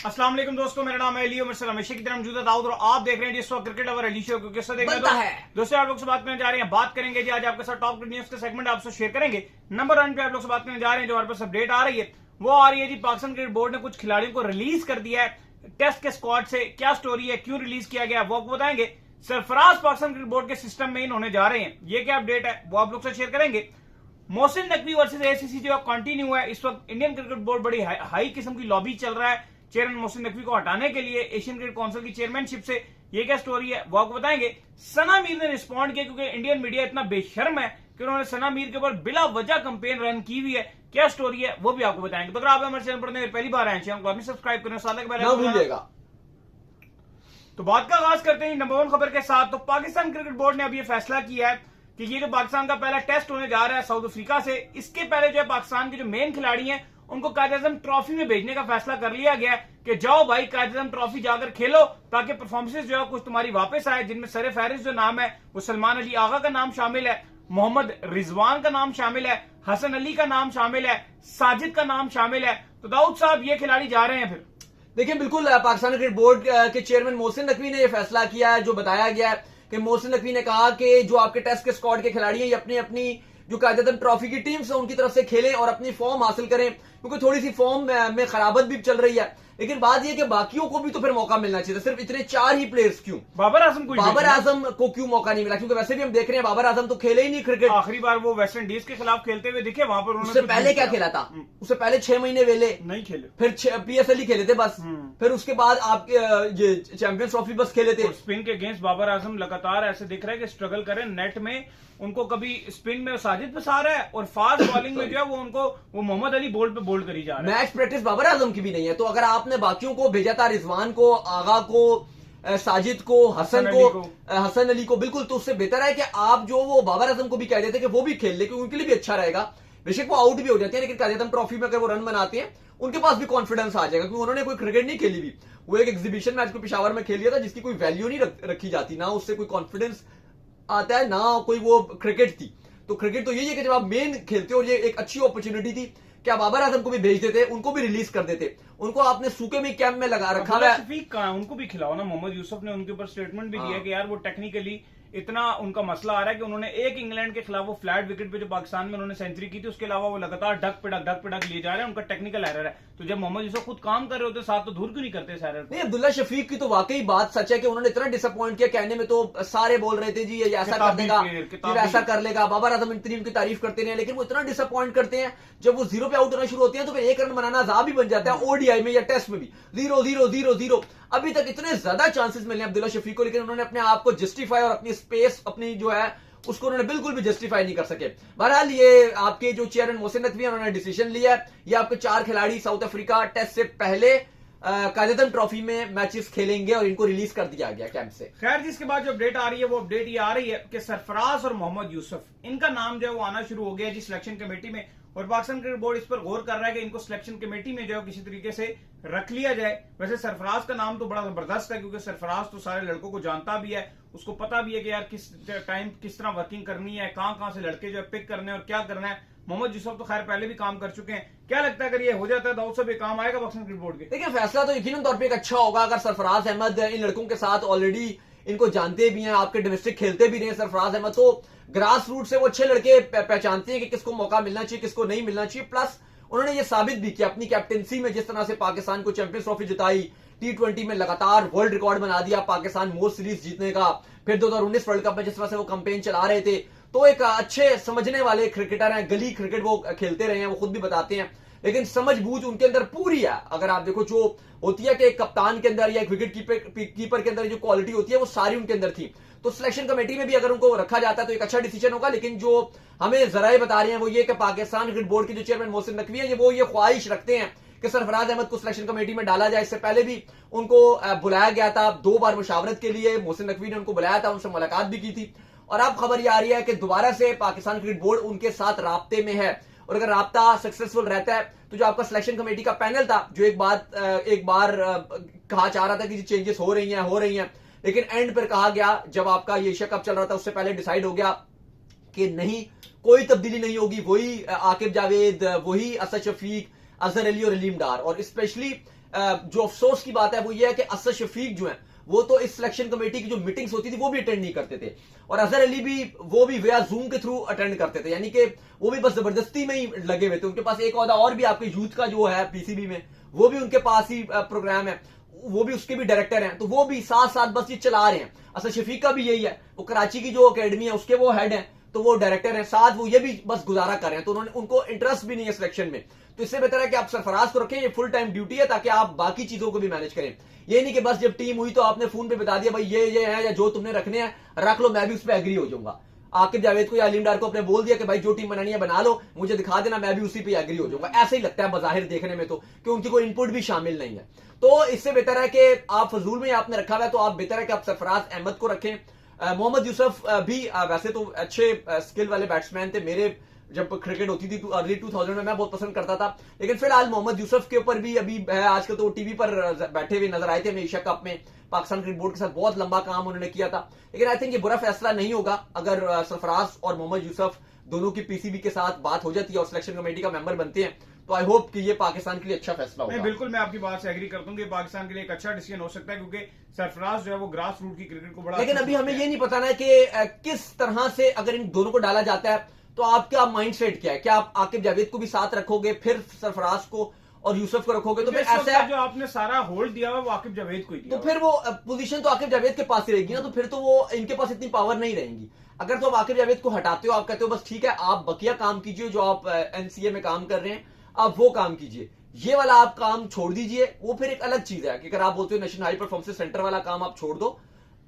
अस्सलाम वालेकुम दोस्तों, मेरा नाम है अली उमर सलाम की तरह मौजूद दाऊद और आप देख रहे हैं जिस वक्त क्रिकेट ओवर अली शो को किससे देख रहे हैं दोस्तों। आप लोग से बात करने जा रहे हैं, बात करेंगे जी आज आपके साथ टॉप न्यूज के सेगमेंट आपसे शेयर करेंगे। नंबर 1 पे आप लोग से बात करने जा रहे हैं, जो हमारे पास अपडेट आ रही है वो आ रही है जी, पाकिस्तान क्रिकेट बोर्ड ने कुछ खिलाड़ियों को रिलीज कर दिया है टेस्ट के स्क्वाड से। क्या स्टोरी है, क्यों रिलीज किया गया वो आपको बताएंगे। सरफराज पाकिस्तान क्रिकेट बोर्ड के सिस्टम में इन होने जा रहे हैं, ये क्या अपडेट है वो आप लोग से शेयर करेंगे। मोहसिन नकवी वर्सेस एसीसी जो कंटिन्यू है, इस वक्त इंडियन क्रिकेट बोर्ड बड़ी हाई किस्म की लॉबी चल रहा है चेयरमैन मोहसिन नकवी को हटाने के लिए एशियन क्रिकेट काउंसिल की चेयरमैनशिप से। ये क्या स्टोरी है वो आपको बताएंगे। सना मीर ने रिस्पॉन्ड किया क्योंकि इंडियन मीडिया इतना बेशर्म है कि उन्होंने सना मीर के ऊपर बिला वजह कंपेन रन की हुई है। क्या स्टोरी है वो भी आपको बताएंगे। तो अगर आप हमारे चैनल पर पहली बार आए चैनल को सब्सक्राइब करें, साल के बारे तो बात का आगाज करते हैं नंबर 1 खबर के साथ। तो पाकिस्तान क्रिकेट बोर्ड ने अब ये फैसला किया है कि ये जो पाकिस्तान का पहला टेस्ट होने जा रहा है साउथ अफ्रीका से, इसके पहले जो है पाकिस्तान के जो मेन खिलाड़ी हैं उनको कायद-ए-आज़म ट्रॉफी में भेजने का फैसला कर लिया गया है कि जाओ भाई कायद-ए-आज़म ट्रॉफी जाकर खेलो, ताकि परफॉर्मेंसेस जो है कुछ तुम्हारी वापस आए, जिनमें सरे फहरिस्त जो नाम है वो सलमान अली आगा का नाम शामिल है, मोहम्मद रिजवान का नाम शामिल है, हसन अली का नाम शामिल है, साजिद का नाम शामिल है। तो दाऊद साहब ये खिलाड़ी जा रहे हैं। फिर देखिए, बिल्कुल पाकिस्तान क्रिकेट बोर्ड के चेयरमैन मोहसिन नकवी ने यह फैसला किया है। जो बताया गया है कि मोहसिन नकवी ने कहा कि जो आपके टेस्ट के स्क्वाड के खिलाड़ी हैं ये अपनी अपनी जो कायद-ए-आज़म ट्रॉफी की टीम से उनकी तरफ से खेलें और अपनी फॉर्म हासिल करें, क्योंकि थोड़ी सी फॉर्म में खराबत भी चल रही है। लेकिन बात यह कि बाकियों को भी तो फिर मौका मिलना चाहिए। सिर्फ इतने 4 ही प्लेयर्स क्यों? बाबर आजम को क्यों मौका नहीं मिला? क्योंकि वैसे भी हम देख रहे हैं बाबर आजम तो खेले ही नहीं क्रिकेट। आखिरी बार वो वेस्ट इंडीज के खिलाफ खेलते हुए दिखे, वहां पर उससे पहले क्या खेला था? उससे पहले 6 महीने वेले नहीं खेले, फिर PSL ही खेले थे बस। फिर उसके बाद आपके चैंपियंस ट्रॉफी बस खेले थे। स्पिन के अगेंस्ट बाबर आजम लगातार ऐसे दिख रहा है कि स्ट्रगल करें नेट में, उनको कभी स्पिन में साजिद फंसा रहा है और फास्ट बॉलिंग में जो है वो मोहम्मद अली बोल्ड पे बोल्ड करी जा रहा है। मैच प्रैक्टिस बाबर आजम की भी नहीं है। तो अगर आपने बाकियों को भेजा था, रिजवान को, आगा को, साजिद को, हसन अली को, बिल्कुल, तो उससे बेहतर है कि आप जो वो बाबर आजम को भी कह देते कि वो भी खेल ले, क्योंकि उनके लिए भी अच्छा रहेगा। बेशक वो आउट भी हो जाते हैं लेकिन कायद-ए-आज़म ट्रॉफी में अगर वो रन बनाते हैं उनके पास भी कॉन्फिडेंस आ जाएगा, क्योंकि उन्होंने कोई क्रिकेट नहीं खेली भी। वो एक एग्जीबिशन मैच को पेशावर में खेल लिया था जिसकी कोई वैल्यू नहीं रखी जाती, ना उससे कोई कॉन्फिडेंस आता है, ना कोई वो क्रिकेट थी। तो क्रिकेट तो यही है कि जब आप मेन खेलते हो, ये एक अच्छी अपॉर्चुनिटी थी कि आप बाबर आजम को भी भेज देते, उनको भी रिलीज कर देते। उनको आपने सूखे में कैंप में लगा रखा है। शफीक कहां, उनको भी खिलाओ ना। मोहम्मद यूसुफ ने उनके ऊपर स्टेटमेंट भी दिया कि यार वो टेक्निकली इतना उनका मसला आ रहा है कि उन्होंने एक इंग्लैंड के खिलाफ वो फ्लैट विकेट पे जो पाकिस्तान में उन्होंने सेंचुरी की थी, उसके अलावा वो लगातार डक पे डक लिए जा रहे हैं, उनका टेक्निकल एरर है। तो जब मोहम्मद यूसुफ खुद काम कर रहे होते साथ, तो दूर क्यों नहीं करते एरर? नहीं, अब्दुल्ला शफीक की तो वाकई बात सच है कि उन्होंने इतना डिसअपॉइंट किया। कहने में तो सारे बोल रहे थे जी ये ऐसा कर देगा, फिर ऐसा कर लेगा। बाबर आजम इतनी उनकी तारीफ करते रहे, लेकिन वो इतना डिसअपॉइंट करते हैं जब वो 0 पे आउट होना शुरू होते हैं तो फिर 1 रन बनाना अजाब ही बन जाता है। ओडीआई में या टेस्ट में भी 0-0-0-0 अभी तक इतने ज्यादा चांसेस मिले अब्दुल्ला शफीक को, लेकिन उन्होंने अपने आप को जस्टिफाई और अपनी स्पेस अपनी जो है उसको उन्होंने बिल्कुल भी जस्टिफाई नहीं कर सके। बहरहाल ये आपके जो चेयरमैन मोहसिन नकवी उन्होंने डिसीजन लिया है, ये आपके 4 खिलाड़ी साउथ अफ्रीका टेस्ट से पहले कायद-ए-आज़म ट्रॉफी में मैचेस खेलेंगे और इनको रिलीज कर दिया गया कैंप से। खैर, जिसके बाद जो अपडेट आ रही है वो अपडेट ये आ रही है कि सरफराज और मोहम्मद यूसुफ, इनका नाम जो है वो आना शुरू हो गया जी सिलेक्शन कमेटी में, और पाकिस्तान क्रिकेट बोर्ड इस पर गौर कर रहा है कि इनको सिलेक्शन कमेटी में जो है किसी तरीके से रख लिया जाए। वैसे सरफराज का नाम तो बड़ा जबरदस्त है, क्योंकि सरफराज तो सारे लड़कों को जानता भी है, उसको पता भी है कि यार किस टाइम किस तरह वर्किंग करनी है, कहां से लड़के जो है पिक करने और क्या करना है। मोहम्मद यूसुफ तो खैर पहले भी काम कर चुके हैं। क्या लगता है अगर ये हो जाता है दाऊद साहब, काम आएगा पाकिस्तान क्रिकेट बोर्ड के? देखिए, फैसला तो यकीनन तौर पे एक अच्छा होगा अगर सरफराज अहमद इन लड़कों के साथ ऑलरेडी इनको जानते भी हैं, आपके डोमेस्टिक खेलते भी रहे। सरफराज अहमद तो ग्रास रूट से वो अच्छे लड़के पहचानते हैं कि किसको मौका मिलना चाहिए, किसको नहीं मिलना चाहिए। प्लस उन्होंने ये साबित भी किया अपनी कैप्टेंसी में, जिस तरह से पाकिस्तान को चैंपियंस ट्रॉफी जिताई, T20 में लगातार वर्ल्ड रिकॉर्ड बना दिया पाकिस्तान मोस्ट सीरीज जीतने का, फिर 2019 वर्ल्ड कप में जिस तरह से वो कैंपेन चला रहे थे। तो एक अच्छे समझने वाले क्रिकेटर हैं, गली क्रिकेट वो खेलते रहे हैं, वो खुद भी बताते हैं, लेकिन समझबूझ उनके अंदर पूरी है। अगर आप देखो जो होती है कि एक कप्तान के अंदर या एक विकेट कीपर के अंदर जो क्वालिटी होती है वो सारी उनके अंदर थी। तो सिलेक्शन कमेटी में भी अगर उनको रखा जाता है तो एक अच्छा डिसीजन होगा। लेकिन जो हमें जराए बता रहे हैं वो ये कि पाकिस्तान क्रिकेट बोर्ड के जो चेयरमैन मोहसिन नकवी है वो ये ख्वाहिश रखते हैं कि सरफराज अहमद को सिलेक्शन कमेटी में डाला जाए। इससे पहले भी उनको बुलाया गया था 2 बार मुशावरत के लिए, मोहसिन नकवी ने उनको बुलाया था, उनसे मुलाकात भी की थी। और अब खबर यह आ रही है कि दोबारा से पाकिस्तान क्रिकेट बोर्ड उनके साथ राब्ते में है, और अगर राब्ता सक्सेसफुल रहता है तो जो आपका सिलेक्शन कमेटी का पैनल था, जो एक बार कहा जा रहा था कि चेंजेस हो रही हैं, लेकिन एंड पर कहा गया जब आपका ये एशिया कप चल रहा था उससे पहले डिसाइड हो गया कि नहीं, कोई तब्दीली नहीं होगी। वही आकिब जावेद, वही असद शफीक, अजहर अली और अलीम डार, और स्पेशली जो अफसोस की बात है वो ये है कि असद शफीक जो है वो तो इस सिलेक्शन कमेटी की जो मीटिंग्स होती थी वो भी अटेंड नहीं करते थे, और अजहर अली भी वो भी वया जूम के थ्रू अटेंड करते थे, यानी कि वो भी बस जबरदस्ती में ही लगे हुए थे। उनके पास एक ओहदा और भी आपके यूथ का जो है पीसीबी में, वो भी उनके पास ही प्रोग्राम है, वो भी उसके भी डायरेक्टर हैं, तो वो भी साथ साथ बस ये चला रहे हैं। असद शफीक का भी यही है, वो कराची की जो अकेडमी है उसके वो हेड हैं, तो वो डायरेक्टर हैं, साथ वो ये भी बस गुजारा कर रहे हैं, तो उन्होंने उनको इंटरेस्ट भी नहीं है सिलेक्शन में। तो इससे बेहतर है कि आप सरफराज को रखें, ये फुल टाइम ड्यूटी है, ताकि आप बाकी चीजों को भी मैनेज करें। ये नहीं कि बस जब टीम हुई तो आपने फोन पे बता दिया भाई ये है, या जो तुमने रखने हैं रख लो, मैं भी उस पर एग्री हो जाऊंगा। आकिब जावेद को या अलीम डार को आपने बोल दिया कि भाई जो टीम बनानी है बना लो, मुझे दिखा देना, मैं भी उसी पे एग्री हो जाऊंगा। ऐसे ही लगता है बजाहिर देखने में तो, कि उनकी कोई इनपुट भी शामिल नहीं है। तो इससे बेहतर है कि आप फजूल में आपने रखा हुआ है, तो आप बेहतर है कि आप सरफराज अहमद को रखें। मोहम्मद यूसुफ भी वैसे तो अच्छे स्किल वाले बैट्समैन थे, मेरे जब क्रिकेट होती थी अर्ली 2000 में मैं बहुत पसंद करता था, लेकिन फिलहाल मोहम्मद यूसुफ के ऊपर भी अभी है, आजकल तो टीवी पर बैठे हुए नजर आए थे हमें एशिया कप में, पाकिस्तान क्रिकेट बोर्ड के साथ बहुत लंबा काम उन्होंने किया था। लेकिन आई थिंक ये बुरा फैसला नहीं होगा अगर सरफराज और मोहम्मद यूसुफ दोनों की पीसीबी के साथ बात हो जाती है और सिलेक्शन कमेटी का मेंबर बनते हैं, तो आई होप कि ये पाकिस्तान के लिए अच्छा फैसला होगा। बिल्कुल, मैं आपकी बात से एग्री करता हूँ कि पाकिस्तान के लिए एक अच्छा डिसीजन हो सकता है, क्योंकि सरफराज जो है वो ग्रास रूट की क्रिकेट को बड़ा, लेकिन अभी हमें ये नहीं पता ना कि किस तरह से अगर इन दोनों को डाला जाता है तो आपका माइंड सेट क्या है, क्या आप आकिब जावेद को भी साथ रखोगे फिर सरफराज को और यूसुफ को रखोगे, तो फिर ऐसा जो आपने सारा होल्ड दिया हुआ वो आकिब जावेद को ही दिया, तो फिर वो पोजीशन तो आकिब जावेद के पास ही रहेगी ना, तो फिर तो वो इनके पास इतनी पावर नहीं रहेगी। अगर तो आप आकिब जावेद को हटाते हो, आप कहते हो बस ठीक है आप बकिया काम कीजिए जो आप एनसीए में काम कर रहे हैं, आप वो काम कीजिए, ये वाला आप काम छोड़ दीजिए, वो फिर एक अलग चीज है कि अगर आप बोलते हो नेशनल हाई परफॉर्मेंस सेंटर वाला काम आप छोड़ दो,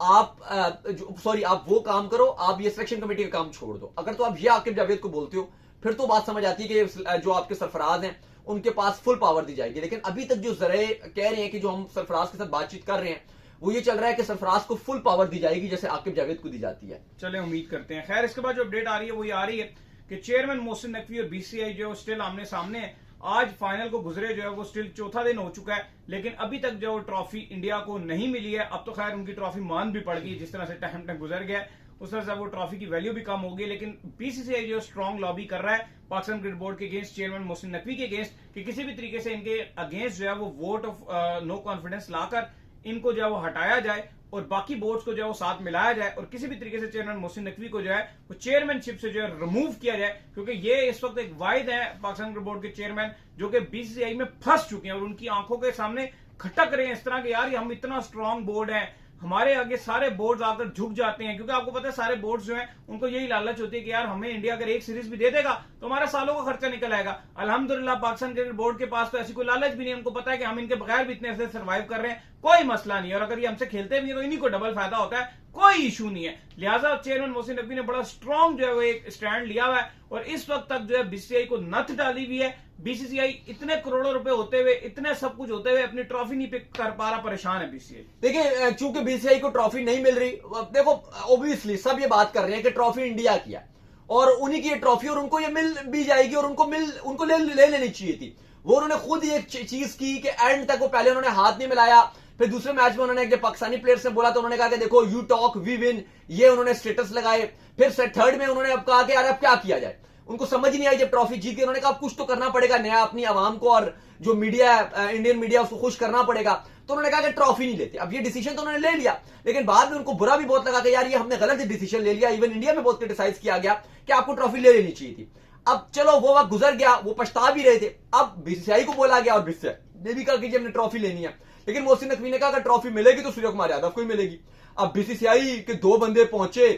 आप आप वो काम करो, आप ये सिलेक्शन कमेटी का काम छोड़ दो। अगर तो आप ये आकिब जावेद को बोलते हो फिर तो बात समझ आती है कि जो आपके सरफराज हैं उनके पास फुल पावर दी जाएगी। लेकिन अभी तक जो जरिए कह रहे हैं कि जो हम सरफराज के साथ बातचीत कर रहे हैं वो ये चल रहा है कि सरफराज को फुल पावर दी जाएगी जैसे आकिब जावेद को दी जाती है। चले उम्मीद करते हैं। खैर, इसके बाद जो अपडेट आ रही है वो ये आ रही है कि चेयरमैन मोहसिन नकवी और बीसीसीआई जो स्टिल आमने सामने है। आज फाइनल को गुजरे जो है वो स्टिल चौथा दिन हो चुका है, लेकिन अभी तक जो ट्रॉफी इंडिया को नहीं मिली है। अब तो खैर उनकी ट्रॉफी मान भी पड़ गई, जिस तरह से टाइम तक गुजर गया उस तरह से वो ट्रॉफी की वैल्यू भी कम हो गई। लेकिन बीसीसीआई जो स्ट्रॉन्ग लॉबी कर रहा है पाकिस्तान क्रिकेट बोर्ड के अगेंस्ट, चेयरमैन मोहसिन नकवी के अगेंस्ट, कि किसी भी तरीके से इनके अगेंस्ट जो है वो वोट ऑफ नो कॉन्फिडेंस लाकर इनको जो है वो हटाया जाए और बाकी बोर्ड्स को जो है वो साथ मिलाया जाए और किसी भी तरीके से चेयरमैन मोहसिन नकवी को जो है वो चेयरमैनशिप से जो है रिमूव किया जाए, क्योंकि ये इस वक्त एक वाहिद है पाकिस्तान क्रिकेट बोर्ड के चेयरमैन जो कि बीसीसीआई में फंस चुके हैं और उनकी आंखों के सामने खटक रहे हैं इस तरह के, यार हम इतना स्ट्रांग बोर्ड है, हमारे आगे सारे बोर्ड्स आकर झुक जाते हैं। क्योंकि आपको पता है सारे बोर्ड्स जो हैं उनको यही लालच होती है कि यार हमें इंडिया अगर एक सीरीज भी दे देगा तो हमारा सालों का खर्चा निकल आएगा। अल्हम्दुलिल्लाह पाकिस्तान क्रिकेट बोर्ड के पास तो ऐसी कोई लालच भी नहीं है, उनको पता है कि हम इनके बगैर भी इतने ऐसे सर्वाइव कर रहे हैं, कोई मसला नहीं है, और अगर ये हमसे खेलते भी हैं तो इन्हीं को डबल फायदा होता है, कोई इशू नहीं है। लिहाजा चेयरमैन मोहसिन नकवी ने बड़ा स्ट्रांग जो है वो एक स्टैंड लिया हुआ है और इस वक्त तक जो है बीसीसीआई को नथ डाली हुई है। बीसीसीआई इतने करोड़ों रुपए होते हुए, इतने सब कुछ होते हुए अपनी ट्रॉफी नहीं पिक कर पा रहा, परेशान है बीसीसीआई। देखिए चूंकि बीसीसीआई को ट्रॉफी नहीं मिल रही, देखो ऑब्वियसली सब ये बात कर रहे हैं कि ट्रॉफी इंडिया की है और उन्हीं की ये ट्रॉफी और उनको ये मिल भी जाएगी और उनको ले लेनी चाहिए थी। वो उन्होंने खुद ये चीज की कि एंड तक वो पहले उन्होंने हाथ नहीं मिलाया, फिर दूसरे मैच में उन्होंने पाकिस्तानी प्लेयर्स ने बोला तो उन्होंने कहा कि देखो यू टॉक वी विन, ये उन्होंने स्टेटस लगाए। फिर थर्ड में उन्होंने अब कहा कि यार अब क्या किया जाए, उनको समझ ही नहीं आई जब ट्रॉफी जीत गई, उन्होंने कहा अब कुछ तो करना पड़ेगा नया, अपनी आवाम को और जो मीडिया इंडियन मीडिया उसको खुश करना पड़ेगा। तो उन्होंने कहा कि ट्रॉफी नहीं लेते। अब ये डिसीजन तो उन्होंने ले लिया, लेकिन बाद में उनको बुरा भी बहुत लगा कि यार ये हमने गलत डिसीजन ले लिया। इवन इंडिया में बहुत क्रिटिसाइज किया गया कि आपको ट्रॉफी ले लेनी चाहिए थी। अब चलो वो वक्त गुजर गया, वो पछता भी रहे थे, अब बीसीसीआई को बोला गया और बीसीसीआई ने भी कहा कि हमने ट्रॉफी लेनी है, लेकिन मोहसिन नकवी ने कहा अगर ट्रॉफी मिलेगी तो सूर्य कुमार यादव को ही मिलेगी। अब बीसीसीआई के दो बंदे पहुंचे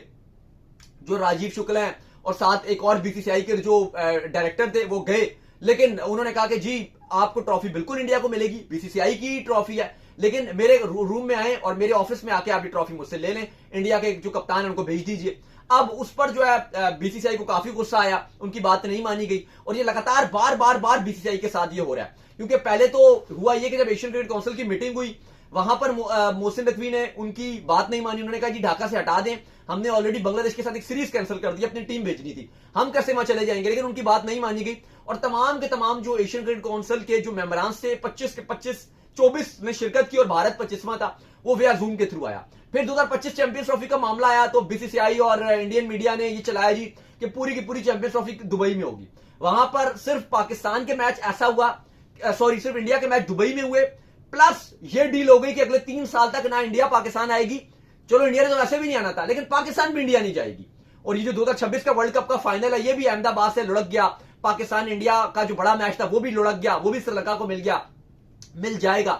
जो राजीव शुक्ल हैं और साथ एक और बीसीसीआई के जो डायरेक्टर थे वो गए, लेकिन उन्होंने कहा कि जी आपको ट्रॉफी बिल्कुल इंडिया को मिलेगी, बीसीसीआई की ट्रॉफी है, लेकिन मेरे रूम में आए और मेरे ऑफिस में आके आप ये ट्रॉफी मुझसे ले लें, इंडिया के जो कप्तान है उनको भेज दीजिए। अब उस पर जो है बीसीसीआई को काफी गुस्सा आया, उनकी बात नहीं मानी गई और ये लगातार बार बीसीसीआई के साथ ये हो रहा है। क्योंकि पहले तो हुआ ये कि जब एशियन क्रिकेट काउंसिल की मीटिंग हुई वहां पर मोहसिन नकवी ने उनकी बात नहीं मानी, उन्होंने कहा जी ढाका से हटा दें, हमने ऑलरेडी बांग्लादेश के साथ एक सीरीज कैंसिल कर दी, अपनी टीम भेजनी थी, हम कैसे वहां चले जाएंगे, लेकिन उनकी बात नहीं मानी गई और तमाम के तमाम जो एशियन क्रिकेट काउंसिल के जो मेंबरान थे 25 के 25 24 ने शिरकत की और भारत 25वां था, वो वे जूम के थ्रू आया। फिर 2025 चैंपियंस ट्रॉफी का मामला आया तो बीसीसीआई और इंडियन मीडिया ने ये चलाया जी कि पूरी की पूरी चैंपियंस ट्रॉफी दुबई में होगी। वहां पर सिर्फ पाकिस्तान के मैच ऐसा हुआ, सिर्फ इंडिया के मैच दुबई में हुए, प्लस ये डील हो गई कि अगले 3 साल तक ना इंडिया पाकिस्तान आएगी। चलो इंडिया ने तो वैसे भी नहीं आना था, लेकिन पाकिस्तान भी इंडिया नहीं जाएगी। और ये जो 2026 का वर्ल्ड कप का फाइनल है, ये भी अहमदाबाद से लुढ़क गया। पाकिस्तान इंडिया का जो बड़ा मैच था वो भी लुढ़क गया, वो भी श्रीलंका को मिल जाएगा।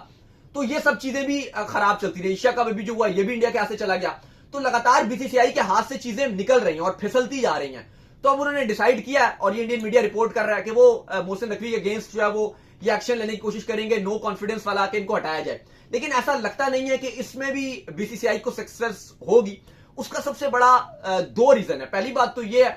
तो ये सब चीजें भी खराब चलती रही। एशिया कप भी जो हुआ ये भी इंडिया के हाथ से चला गया। तो लगातार बीसीसीआई के हाथ से चीजें निकल रही हैं और फिसलती जा रही हैं। तो अब उन्होंने डिसाइड किया है, और ये इंडियन मीडिया रिपोर्ट कर रहा है कि वो मोहसिन नकवी के अगेंस्ट जो है वो ये एक्शन लेने की कोशिश करेंगे, नो कॉन्फिडेंस वाला, कि इनको हटाया जाए। लेकिन ऐसा लगता नहीं है कि इसमें भी बीसीसीआई को सक्सेस होगी। उसका सबसे बड़ा 2 रीजन है। पहली बात तो ये है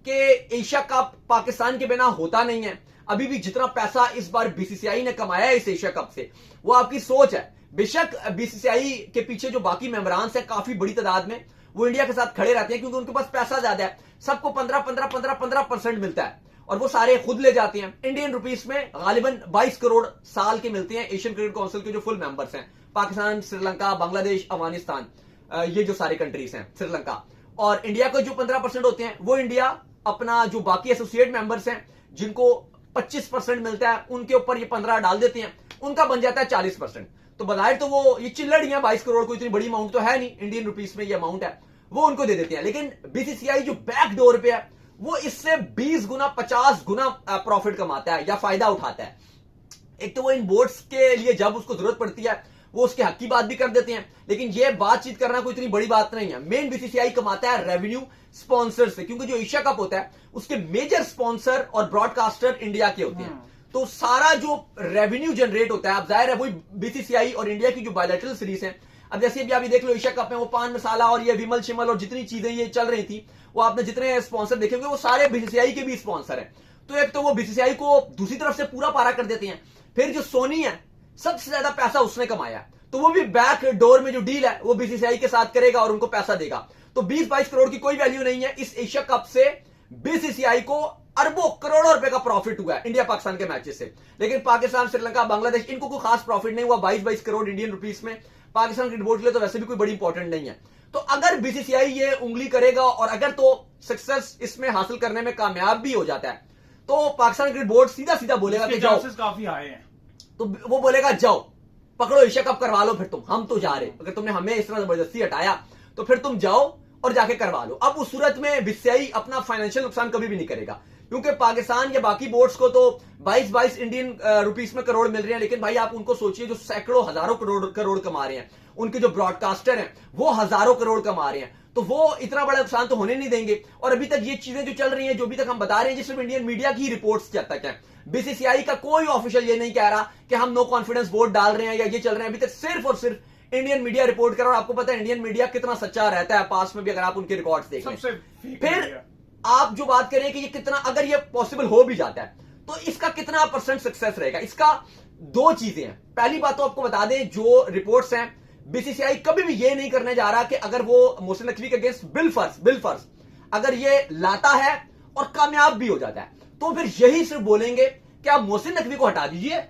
कि एशिया कप पाकिस्तान के बिना होता नहीं है। अभी भी जितना पैसा इस बार बीसीसीआई ने कमाया है इस एशिया कप से, वो आपकी सोच है। बेशक बीसीसीआई के पीछे जो बाकी मेंबरान है काफी बड़ी तादाद में वो इंडिया के साथ खड़े रहते हैं, क्योंकि उनके पास पैसा ज्यादा है। सबको 15% मिलता है और वो सारे खुद ले जाते हैं। इंडियन रुपीस में गालिबन 22 करोड़ साल के मिलते हैं एशियन क्रिकेट काउंसिल के जो फुल मेंबर्स हैं, पाकिस्तान, श्रीलंका, बांग्लादेश, अफगानिस्तान, ये जो सारे कंट्रीज हैं, श्रीलंका। और इंडिया को जो 15% होते हैं वो इंडिया अपना जो बाकी एसोसिएट मेंबर्स हैं जिनको 25% मिलता है, उनके ऊपर ये 15 डाल देते हैं, उनका बन जाता है 40%। तो बजाय तो वो ये चिल्लड़ ही है, 22 करोड़ को इतनी बड़ी अमाउंट तो है नहीं, इंडियन रुपीस में ये अमाउंट है, वो उनको दे देते हैं। लेकिन बीसीसीआई जो बैक डोर पे है वो इससे 20 गुना 50 गुना प्रॉफिट कमाता है या फायदा उठाता है। एक तो वो इन बोर्ड्स के लिए जब उसको जरूरत पड़ती है वो उसके हक की बात भी कर देते हैं, लेकिन ये बातचीत करना कोई इतनी बड़ी बात नहीं है। मेन बीसीसीआई कमाता है रेवेन्यू स्पॉन्सर से, क्योंकि जो एशिया कप होता है उसके मेजर स्पॉन्सर और ब्रॉडकास्टर इंडिया के होते हैं। तो सारा जो रेवेन्यू जनरेट होता है, अब जाहिर है वही बीसीसीआई और इंडिया की जो बायलैटरल सीरीज है, अब जैसे भी आप ये देख लो एशिया कप में वो पान मसाला और ये विमल शिमल और जितनी चीजें ये चल रही थी, वो आपने जितने स्पॉन्सर देखे होंगे वो सारे बीसीसीआई के भी स्पॉन्सर हैं। तो एक तो वो बीसीसीआई को दूसरी तरफ से पूरा पारा कर देते हैं। फिर जो सोनी है सबसे ज्यादा पैसा उसने कमाया, तो वो भी बैक डोर में जो डील है वो बीसीसीआई के साथ करेगा और उनको पैसा देगा। तो 20-22 करोड़ की कोई वैल्यू नहीं है। इस एशिया कप से बीसीसीआई को अरबों करोड़ों रुपए का प्रॉफिट हुआ है इंडिया पाकिस्तान के मैचेस से। लेकिन पाकिस्तान, श्रीलंका, बांग्लादेश, इनको कोई खास प्रॉफिट नहीं हुआ। 22-22 करोड़ इंडियन रुपीस में पाकिस्तान क्रिकेट बोर्ड के लिए तो वैसे भी कोई बड़ी इंपॉर्टेंट नहीं है। तो अगर बीसीसीआई ये उंगली करेगा और अगर तो सक्सेस इसमें हासिल करने में कामयाब भी हो जाता है, तो पाकिस्तान क्रिकेट बोर्ड सीधा सीधा बोलेगा कि जाओ, काफी हाई है, तो वो बोलेगा जाओ पकड़ो एशिया कप करवा लो, फिर तुम, हम तो जा रहे, अगर तुमने हमें इस तरह जबरदस्ती हटाया तो फिर तुम जाओ और जाके करवा लो। अब उस सूरत में बीसीसीआई अपना फाइनेंशियल नुकसान कभी भी नहीं करेगा, क्योंकि पाकिस्तान या बाकी बोर्ड्स को तो 22-22 इंडियन रुपीस में करोड़ मिल रहे हैं। लेकिन भाई आप उनको सोचिए जो सैकड़ों हजारों करोड़ कमा रहे हैं, उनके जो ब्रॉडकास्टर हैं वो हजारों करोड़ कमा रहे हैं, तो वो इतना बड़ा नुकसान तो होने नहीं देंगे। और अभी तक ये चीजें जो चल रही हैं, जो अभी तक हम बता रहे हैं, जिसमें इंडियन मीडिया की रिपोर्ट्स जब तक है, बीसीसीआई का कोई ऑफिशियल ये नहीं कह रहा कि हम नो कॉन्फिडेंस वोट डाल रहे हैं या ये चल रहे हैं। अभी तक सिर्फ और सिर्फ इंडियन मीडिया रिपोर्ट कर रहा है। और आपको पता है इंडियन मीडिया कितना सच्चा रहता है, पास में भी अगर आप उनके रिकॉर्ड्स देखें। फिर आप जो बात करें कि ये कितना, अगर ये पॉसिबल हो भी जाता है तो इसका कितना % सक्सेस रहेगा, इसका 2 चीजें हैं। पहली बात तो आपको बता दें, जो रिपोर्ट्स हैं, बीसीसीआई कभी भी ये नहीं करने जा रहा कि अगर वो मोहसिन नकवी के अगेंस्ट बिल फर्ज अगर ये लाता है और कामयाब भी हो जाता है, तो फिर यही सिर्फ बोलेंगे कि आप मोहसिन नकवी को हटा दीजिए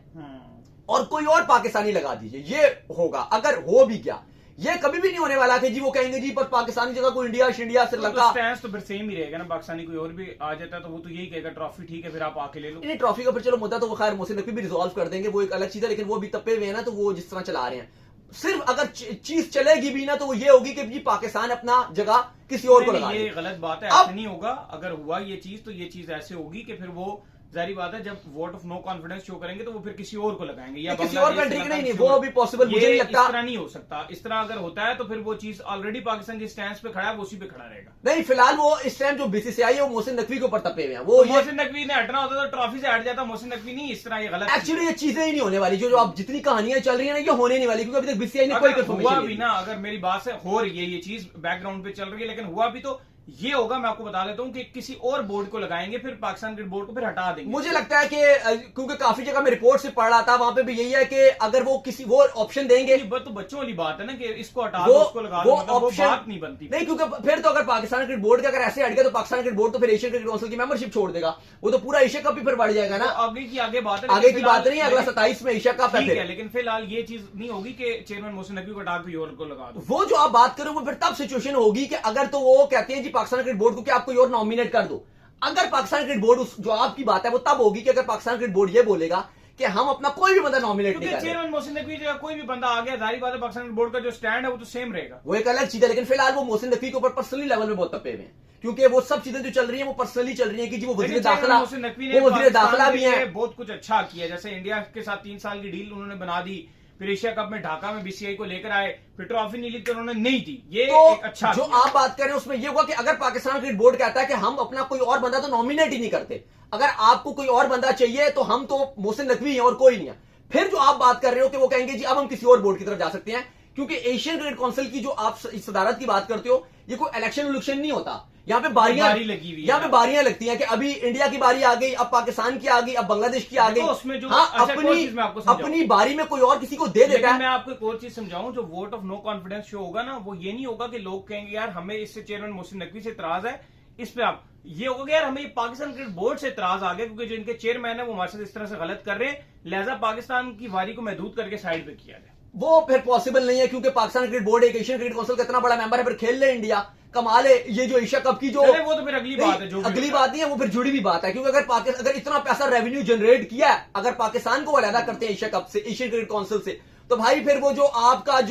और कोई और पाकिस्तानी लगा दीजिए, ये होगा। अगर हो भी गया, ये कभी भी नहीं होने वाला कि जी वो कहेंगे जी पर पाकिस्तानी जगह कोई इंडिया श्रीलंका, तो फिर सेम ही रहेगा ना। पाकिस्तानी कोई और भी आ जाता है तो वो तो यही कहेगा ट्रॉफी ठीक है, फिर आप आके ले लो। नहीं, ट्रॉफी का फिर चलो मुद्दा तो वो खैर मोहसिन नकवी भी रिजॉल्व कर देंगे, वो एक अलग चीज है। लेकिन वो भी तप्पे हुए हैं ना, तो वो जिस तरह चला रहे हैं, सिर्फ अगर चीज चलेगी भी ना तो वो ये होगी कि जी पाकिस्तान अपना जगह किसी और को लगा। ये गलत बात है, ऐसे नहीं होगा। अगर हुआ ये चीज तो ये चीज ऐसे होगी कि फिर वो जारी बात है, जब vote of no confidence show करेंगे तो वो फिर किसी और को लगाएंगे या किसी और कंट्री के नहीं, वो अभी पॉसिबल मुझे नहीं लगता। इस तरह नहीं हो सकता। इस तरह अगर होता है तो फिर वो चीज ऑलरेडी पाकिस्तान जिस स्टैंड पे खड़ा है वो उसी पे खड़ा रहेगा। नहीं, फिलहाल वो इस टाइम जो बीसीसीआई है वो मोहसिन नकवी के ऊपर तपे हुए हैं। वो तो मोहसिन नकवी ने हटना होता तो ट्रॉफी से हट जाता, मोहसिन नकवी नहीं। इस तरह ये गलत, एक्चुअली ये चीजें ही नहीं होने वाली। जो आप जितनी कहानियां चल रही है ना, ये होने नहीं वाली, क्योंकि अभी तक बीसीसीआई ने कोई हुआ भी ना, अगर मेरी बात से हो रही है ये चीज बैकग्राउंड पे चल रही है, लेकिन हुआ भी तो ये होगा, मैं आपको बता देता हूं कि किसी और बोर्ड को लगाएंगे, फिर पाकिस्तान क्रिकेट बोर्ड को फिर हटा देंगे। मुझे लगता है कि क्योंकि काफी जगह मैं रिपोर्ट से पढ़ रहा था, वहां पे भी यही है कि अगर वो किसी वो ऑप्शन देंगे, तो बच्चों वाली बात है ना कि इसको हटा दो, उसको लगा दो, मतलब वो बात नहीं बनती। नहीं, क्योंकि फिर तो अगर पाकिस्तान क्रिकेट बोर्ड का अगर ऐसे हट गया तो पाकिस्तान क्रिकेट बोर्ड तो फिर एशियन क्रिकेट काउंसिल की मेंबरशिप छोड़ देगा, वो तो पूरा एशिया कप भी फिर बढ़ जाएगा ना। आगे की आगे बात है, आगे की बात नहीं, अगला 27 में एशिया कप है। लेकिन फिलहाल ये चीज नहीं होगी कि चेयरमैन मोहसिन नकवी को हटा के और को लगा दो। वो जो आप बात करो वो फिर तब सिचुएशन होगी कि अगर तो वो कहते हैं जी पाकिस्तान क्रिकेट बोर्ड को कि आप कोई और नॉमिनेट कर दो। अगर पाकिस्तान क्रिकेट बोर्ड जो आपकी बात है वो तब होगी कि अगर पाकिस्तान क्रिकेट बोर्ड ये बोलेगा कि हम अपना कोई भी बंदा नॉमिनेट नहीं क्योंकि करें। चेयरमैन मोहसिन नकवी जगह कोई भी बंदा आ गया, जारी बात है पाकिस्तान बोर्ड का जो स्टैंड है वो तो सेम रहेगा। वो एक अलग चीज है, लेकिन फिलहाल वो मोहसिन नकवी के ऊपर पर्सनली लेवल में बहुत तपे हुए हैं, क्योंकि वो सब चीजें जो चल रही है वो पर्सनली चल रही है कि जी वो वजीर दाखिला, मोहसिन नकवी ने वो वजीर दाखिला भी हैं। बहुत कुछ अच्छा किया, जैसे इंडिया के साथ 3 साल की डील उन्होंने बना दी, फिर एशिया कप में ढाका में बीसीआई को लेकर आए, फिर ट्रॉफी नहीं ली तो उन्होंने नहीं दी, ये तो एक अच्छा जो आप बात कर रहे हैं उसमें ये हुआ कि अगर पाकिस्तान क्रिकेट बोर्ड कहता है कि हम अपना कोई और बंदा तो नॉमिनेट ही नहीं करते, अगर आपको कोई और बंदा चाहिए तो हम तो मोहसिन नकवी हैं और कोई नहीं है। फिर जो आप बात कर रहे हो कि वो कहेंगे जी अब हम किसी और बोर्ड की तरफ जा सकते हैं, क्योंकि एशियन क्रिकेट काउंसिल की जो आप सदारत की बात करते हो, ये कोई इलेक्शन नहीं होता, यहाँ पे बारी लगी हुई है, यहाँ पे बारियां लगती हैं कि अभी इंडिया की बारी आ गई, अब पाकिस्तान की आ गई, अब बांग्लादेश की आ गई, उसमें जो हाँ अपनी बारी में कोई और किसी को दे देता है। मैं आपको एक और चीज समझाऊं, जो vote of no confidence show होगा ना, वो ये नहीं होगा कि लोग कहेंगे यार हमें इससे चेयरमैन मोहसिन नकवी से इतराज है, इस पे आप ये होगा कि यार हमें पाकिस्तान क्रिकेट बोर्ड से इतराज आ गया क्योंकि जो इनके चेयरमैन है वो हमारे साथ इस तरह से गलत कर रहे हैं, लिहाजा पाकिस्तान की वारी को महदूद करके साइड पे किया जाए। वो फिर पॉसिबल नहीं है, क्योंकि पाकिस्तान क्रिकेट बोर्ड एक एशियन क्रिकेट काउंसिल का इतना बड़ा मेंबर है, फिर खेल ले इंडिया, कमाल है। ये जो एशिया कप की जो वो तो फिर अगली बात है, जो अगली बात नहीं है, वो फिर जुड़ी भी बात है, क्योंकि अगर इतना पैसा रेवेन्यू जनरेट किया है, अगर पाकिस्तान को अलहदा करते हैं एशिया कप से, एशियन क्रिकेट काउंसिल से, तो भाई फिर वो जो आपका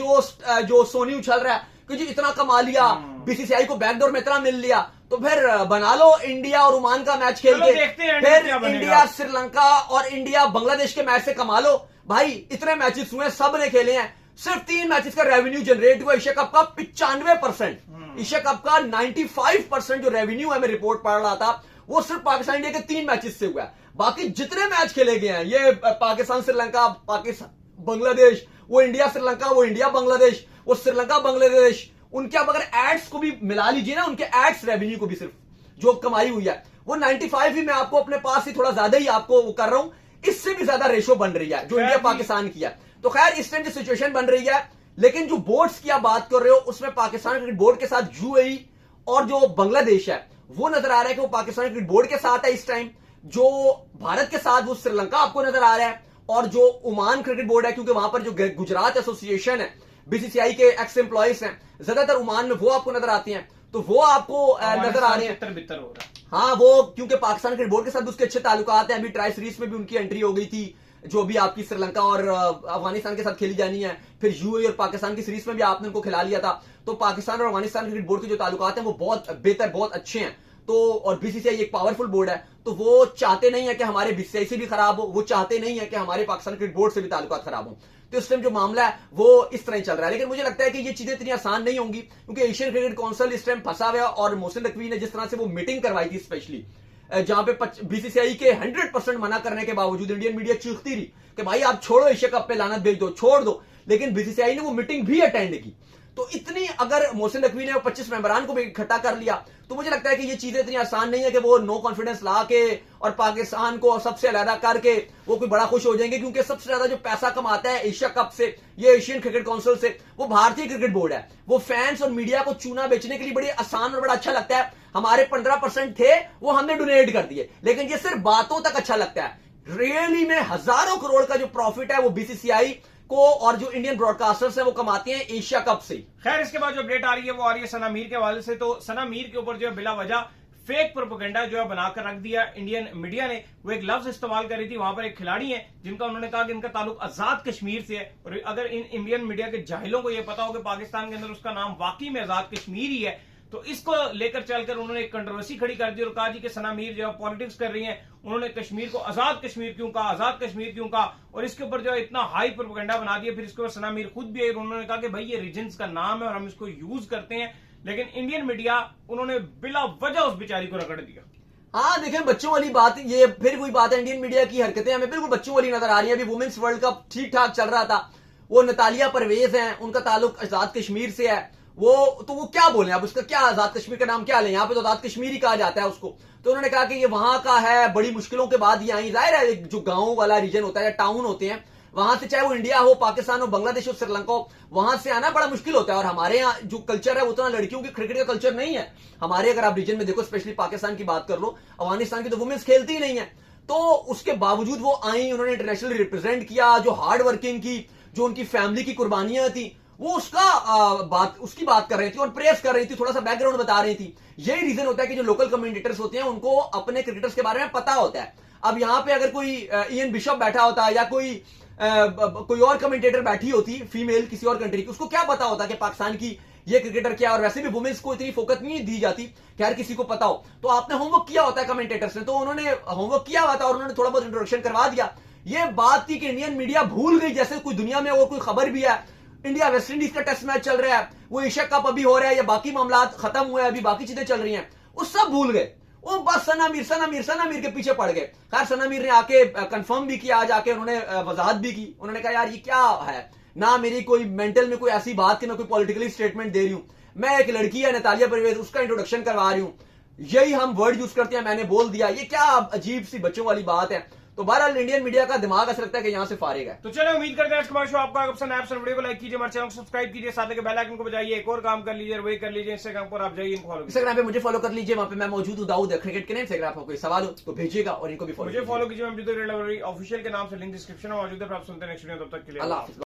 जो सोनी उछल रहा है कि जी इतना कमा लिया, बीसीसीआई को बैकडोर में इतना मिल लिया, तो फिर बना लो इंडिया और ओमान का मैच खेल के, फिर इंडिया श्रीलंका और इंडिया बांग्लादेश के मैच से कमा लो। भाई इतने मैचेस हुए, सब ने खेले हैं, सिर्फ 3 मैचेस का रेवेन्यू जनरेट हुआ एशिया कप का 95%, एशिया कप का 95% जो रेवेन्यू है, मैं रिपोर्ट पढ़ रहा था, वो सिर्फ पाकिस्तान इंडिया के 3 मैचेस से हुआ है। बाकी जितने मैच खेले गए हैं, ये पाकिस्तान श्रीलंका, पाकिस्तान बांग्लादेश, वो इंडिया श्रीलंका, वो इंडिया बांग्लादेश, वो श्रीलंका बांग्लादेश, उनके आप अगर एड्स को भी मिला लीजिए ना, उनके एड्स रेवेन्यू को भी सिर्फ जो कमाई हुई है वो 95 ही, मैं आपको अपने पास ही थोड़ा ज्यादा ही आपको वो कर रहा हूं, इससे भी ज्यादा रेशो बन रही है जो इंडिया पाकिस्तान की है। तो खैर इस टाइम जो सिचुएशन बन रही है, लेकिन जो बोर्ड्स की आप बात कर रहे हो उसमें पाकिस्तान क्रिकेट बोर्ड के साथ यूएई और जो बांग्लादेश है वो नजर आ रहा है कि वो पाकिस्तान क्रिकेट बोर्ड के साथ है इस टाइम, जो भारत के साथ वो श्रीलंका आपको नजर आ रहा है, और जो ओमान क्रिकेट बोर्ड है, क्योंकि वहां पर जो गुजरात एसोसिएशन है, बीसीसीआई के एक्स एम्प्लॉइज हैं ज्यादातर ओमान में, वो आपको नजर आती हैं, तो वो आपको नजर आ रहे हैं। बितर हो रहा है, हाँ, वो क्योंकि पाकिस्तान क्रिकेट बोर्ड के साथ उसके अच्छे ताल्लुकात हैं, अभी ट्राई सीरीज में भी उनकी एंट्री हो गई थी, जो भी आपकी श्रीलंका और अफगानिस्तान के साथ खेली जानी है, फिर यूएई और पाकिस्तान की सीरीज में भी आपने उनको खिला लिया था। तो पाकिस्तान और अफगानिस्तान क्रिकेट बोर्ड के जो ताल्लुकात हैं वो बहुत बेहतर, बहुत अच्छे हैं। तो और बीसीसीआई एक पावरफुल बोर्ड है, तो वो चाहते नहीं है कि हमारे बीसीसीआई से भी खराब हो, वो चाहते नहीं है कि हमारे पाकिस्तान क्रिकेट बोर्ड से भी ताल्लुकात खराब हो। तो इस टाइम जो मामला है वो इस तरह ही चल रहा है, लेकिन मुझे लगता है कि ये चीजें इतनी आसान नहीं होंगी, क्योंकि एशियन क्रिकेट काउंसिल इस टाइम फंसा हुआ है, और मोहसिन नकवी ने जिस तरह से वो मीटिंग करवाई थी स्पेशली, जहां पे बीसीसीआई के 100% मना करने के बावजूद इंडियन मीडिया चीखती रही कि भाई आप छोड़ो, एशिया कप पे लानत भेज दो, छोड़ दो, लेकिन बीसीसीआई ने वो मीटिंग भी अटेंड की। तो इतनी अगर मोहसिन नकवी ने 25 मेंबरान को भी इकट्ठा कर लिया, तो मुझे लगता है कि ये चीजें इतनी आसान नहीं है कि वो नो कॉन्फिडेंस ला के और पाकिस्तान को सबसे अलग करके वो कोई बड़ा खुश हो जाएंगे, क्योंकि सबसे ज्यादा जो पैसा कमाता है एशिया कप से, ये एशियन क्रिकेट काउंसिल से, वो भारतीय क्रिकेट बोर्ड है। वो फैंस और मीडिया को चूना बेचने के लिए बड़ी आसान और बड़ा अच्छा लगता है, हमारे 15% थे वो हमने डोनेट कर दिए, लेकिन ये सिर्फ बातों तक अच्छा लगता है। रियली में हजारों करोड़ का जो प्रॉफिट है वो बीसीसीआई को और जो इंडियन ब्रॉडकास्टर्स हैं वो कमाते हैं एशिया कप से। खैर इसके बाद जो अपडेट आ रही है वो आ रही है सना मीर के हवाले से। तो सना मीर के ऊपर जो है बिला वजह फेक प्रोपेगेंडा जो है बनाकर रख दिया इंडियन मीडिया ने। वो एक लफ्ज इस्तेमाल कर रही थी, वहां पर एक खिलाड़ी है जिनका उन्होंने कहा कि इनका ताल्लुक आजाद कश्मीर से है, और अगर इन इंडियन मीडिया के जाहिलों को यह पता हो कि पाकिस्तान के अंदर उसका नाम वाकई में आजाद कश्मीर ही है, तो इसको लेकर चलकर उन्होंने एक कंट्रोवर्सी खड़ी कर दी और कहा जी कि सना मीर जो है पॉलिटिक्स कर रही हैं, उन्होंने कश्मीर को आजाद कश्मीर क्यों कहा, आजाद कश्मीर क्यों कहा, और इसके ऊपर जो है इतना हाई प्रोपेगेंडा बना दिया। फिर इसके ऊपर सना मीर खुद भी आई और उन्होंने कहा कि भाई ये रीजन्स का नाम है और हम इसको यूज करते हैं, लेकिन इंडियन मीडिया उन्होंने बिला वजह उस बेचारी को रगड़ दिया। हाँ देखें, बच्चों वाली बात, ये फिर कोई बात है, इंडियन मीडिया की हरकतें हमें बिल्कुल बच्चों वाली नजर आ रही है। अभी वुमेन्स वर्ल्ड कप ठीक ठाक चल रहा था, वो नतालिया परवेज हैं, उनका ताल्लुक आजाद कश्मीर से है, वो क्या बोले, अब उसका क्या आजाद कश्मीर का नाम क्या लें, यहाँ पे तो आजाद कश्मीर ही कहा जाता है उसको। तो उन्होंने कहा कि ये वहां का है, बड़ी मुश्किलों के बाद ये आई। जाहिर है जो गांव वाला रीजन होता है या टाउन होते हैं, वहां से चाहे वो इंडिया हो, पाकिस्तान हो, बांग्लादेश हो, श्रीलंका हो, वहां से आना बड़ा मुश्किल होता है। और हमारे यहाँ जो कल्चर है वो उतना लड़कियों के क्रिकेट का कल्चर नहीं है हमारे। अगर आप रीजन में देखो, स्पेशली पाकिस्तान की बात कर लो, अफगानिस्तान की तो वुमेन्स खेलती ही नहीं है। तो उसके बावजूद वो आई, उन्होंने इंटरनेशनल रिप्रेजेंट किया, जो हार्ड वर्किंग की, जो उनकी फैमिली की कुर्बानियां थी, वो उसकी बात कर रही थी और प्रेस कर रही थी, थोड़ा सा बैकग्राउंड बता रही थी। यही रीजन होता है कि जो लोकल कमेंटेटर्स होते हैं उनको अपने क्रिकेटर्स के बारे में पता होता है। अब यहां पे अगर कोई इयन बिशप बैठा होता या कोई और कमेंटेटर बैठी होती फीमेल किसी और कंट्री की, उसको क्या पता होता कि पाकिस्तान की ये क्रिकेटर क्या, और वैसे भी वुमेन्स को इतनी फोकस नहीं दी जाती कि हर किसी को पता हो। तो आपने होमवर्क किया होता है कमेंटेटर्स ने, तो उन्होंने होमवर्क किया हुआ था और उन्होंने थोड़ा बहुत इंट्रोडक्शन करवा दिया। ये बात थी कि इंडियन मीडिया भूल गई जैसे कोई दुनिया में और कोई खबर भी है। इंडिया वेस्ट इंडीज का टेस्ट मैच चल रहा है, वो एशिया कप अभी हो रहा है या बाकी मामला खत्म हुए हैं, अभी बाकी चीजें चल रही हैं, वो सब भूल गए। वो बस सना मीर के पीछे पड़ गए। खैर सना मीर ने आके कंफर्म भी किया, आज आके उन्होंने वजाहत भी की। उन्होंने कहा यार ये क्या है, ना मेरी कोई मेंटल में कोई ऐसी बात कि मैं कोई पॉलिटिकली स्टेटमेंट दे रही हूं, मैं एक लड़की है नतालिया परवेज, उसका इंट्रोडक्शन करवा रही हूं, यही हम वर्ड यूज करते हैं, मैंने बोल दिया। ये क्या अजीब सी बच्चों वाली बात है। तो बहरहाल इंडियन मीडिया का दिमाग ऐसा लगता है कि यहां से फारिग है। तो चलो उम्मीद करते हैं आज का शो आपको पसंद आया। वीडियो को लाइक कीजिए, हमारे चैनल को सब्सक्राइब कीजिए, साथ ही बेल आइकन को बजाइए, एक और काम कर लीजिए, वही कर लीजिए। इंस्टाग्राम पर आप जाइए, इनको फॉलो कीजिए। इंस्टाग्राम पे मुझे फॉलो कर लीजिए, वहां पे मैं मौजूद हूं दाऊद क्रिकेट के नेम से। अगर आपको कोई सवाल हो तो भेजिएगा और इनको भी मुझे फॉलो कीजिए। ऑफिशियल के नाम से लिंक डिस्क्रिप्शन में मौजूद है। आप सुनते हैं नेक्स्ट वीडियो, तब तक के लिए अल्लाह हाफिज़।